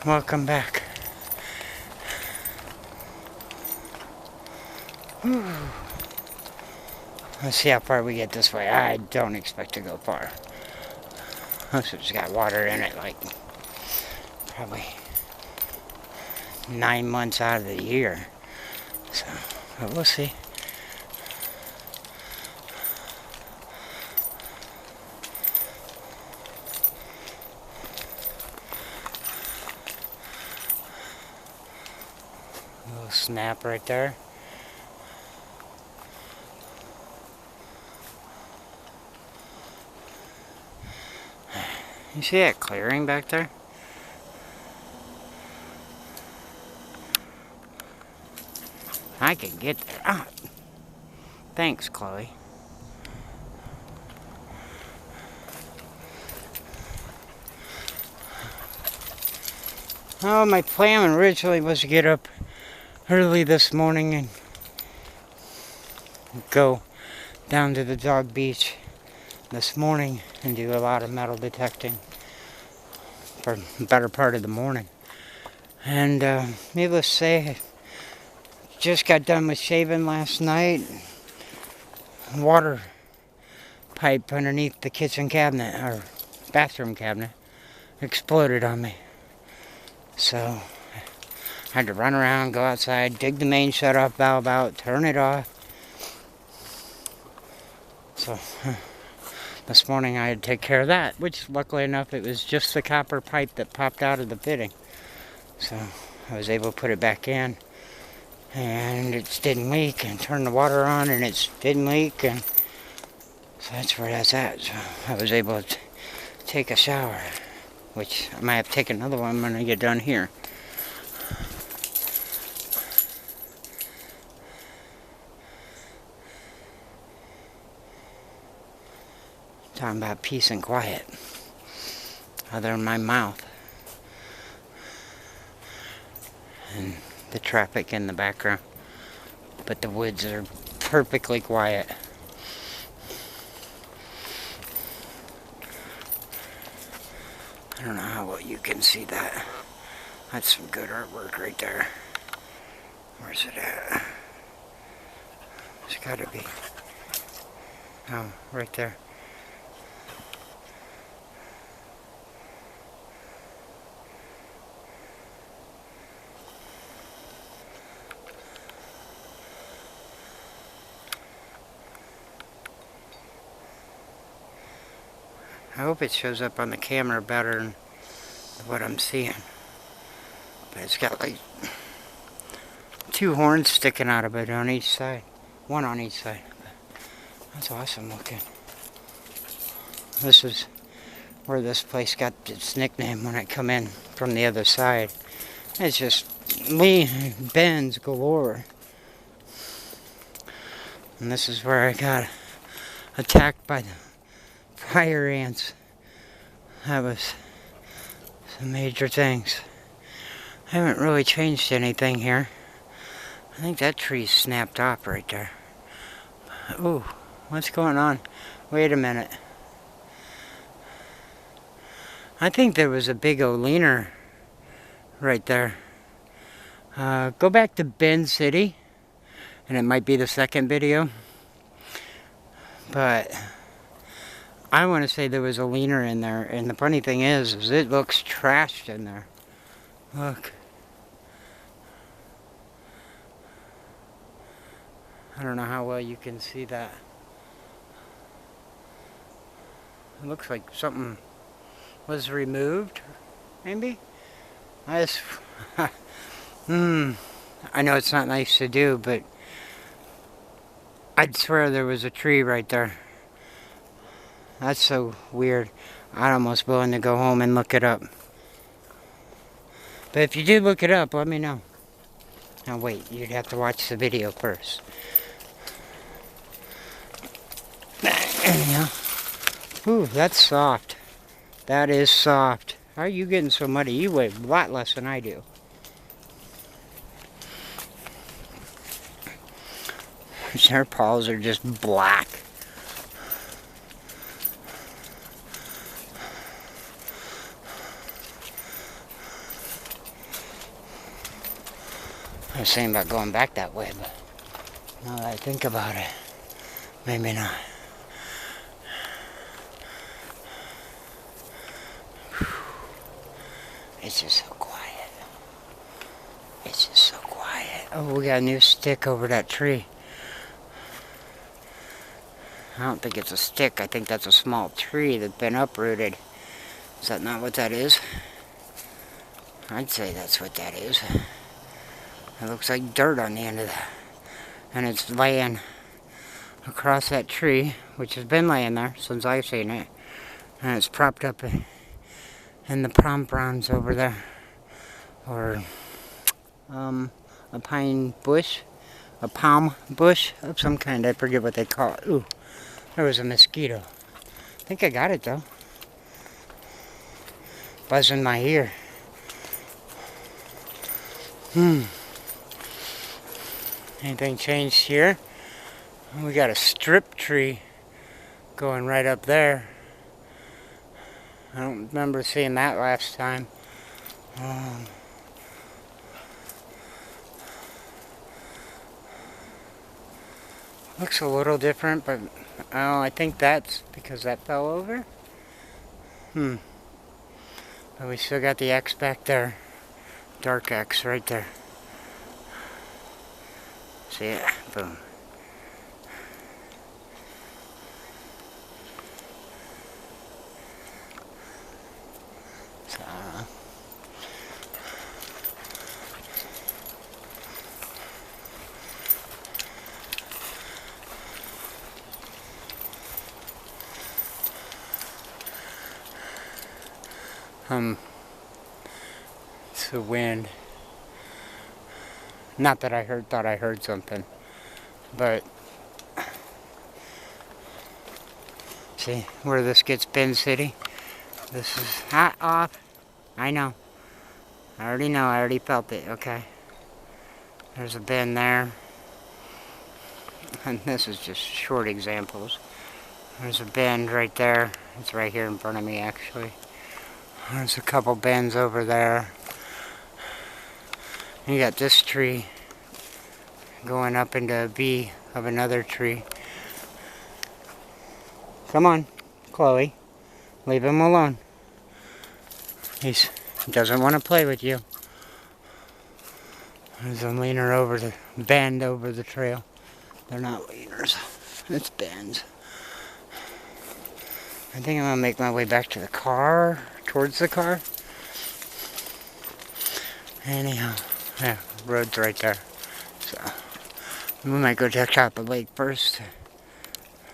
Welcome back. Whew. Let's see how far we get this way. I don't expect to go far. This has got water in it like probably 9 months out of the year. So, but we'll see. A little snap right there. You see that clearing back there? I can get there. Ah, thanks, Chloe. Oh, my plan originally was to get up early this morning and go down to the dog beach this morning and do a lot of metal detecting for the better part of the morning. And needless to say, just got done with shaving last night. Water pipe underneath the kitchen cabinet, or bathroom cabinet, exploded on me. So I had to run around, go outside, dig the main shut-off valve out, turn it off. So this morning I had to take care of that, which luckily enough it was just the copper pipe that popped out of the fitting. So I was able to put it back in, and it didn't leak, and turn the water on and it didn't leak, and so that's where that's at. So I was able to take a shower, which I might have to take another one when I get done here. Talking about peace and quiet, other than my mouth and the traffic in the background, but the woods are perfectly quiet. I don't know how well you can see that. That's some good artwork right there. Where's it at? It's gotta be. Oh, right there. I hope it shows up on the camera better than what I'm seeing. But it's got like 2 horns sticking out of it on each side. 1 on each side. That's awesome looking. This is where this place got its nickname when I come in from the other side. It's just bends galore. And this is where I got attacked by the fire ants. That was some major things. I haven't really changed anything here. I think that tree's snapped off right there. Ooh, what's going on? Wait a minute. I think there was a big old leir right there. Go back to Bend City, and it might be the second video. But I want to say there was a leir in there, and the funny thing is it looks trashed in there. Look. I don't know how well you can see that. It looks like something was removed, maybe? I just... I know it's not nice to do, but I'd swear there was a tree right there. That's so weird. I'd almost be willing to go home and look it up. But if you do look it up, let me know. Now wait, you'd have to watch the video first. Anyhow. Ooh, that's soft. That is soft. How are you getting so muddy? You weigh a lot less than I do. Their paws are just black. I was thinking about going back that way, but now that I think about it, maybe not. It's just so quiet. It's just so quiet. Oh, we got a new stick over that tree. I don't think it's a stick. I think that's a small tree that's been uprooted. Is that not what that is? I'd say that's what that is. It looks like dirt on the end of that. And it's laying across that tree, which has been laying there since I've seen it. And it's propped up in the pom-poms over there. Or a pine bush. A palm bush of some kind. I forget what they call it. Ooh, there was a mosquito. I think I got it though. Buzzing my ear. Anything changed here? We got a strip tree going right up there. I don't remember seeing that last time. Looks a little different, but oh, I think that's because that fell over. But we still got the X back there. Dark X right there. See it? Boom. So, it's the wind. Not that I thought I heard something, but see where this gets Bend City? This is hot off. I know. I already know. I already felt it. Okay. There's a bend there. And this is just short examples. There's a bend right there. It's right here in front of me, actually. There's a couple bends over there. You got this tree going up into a V of another tree. Come on, Chloe. Leave him alone. He doesn't want to play with you. There's a leaner over the bend over the trail. They're not leaners. It's bends. I think I'm going to make my way back to the car, towards the car. Anyhow, yeah, road's right there. So, we might go check out the lake first.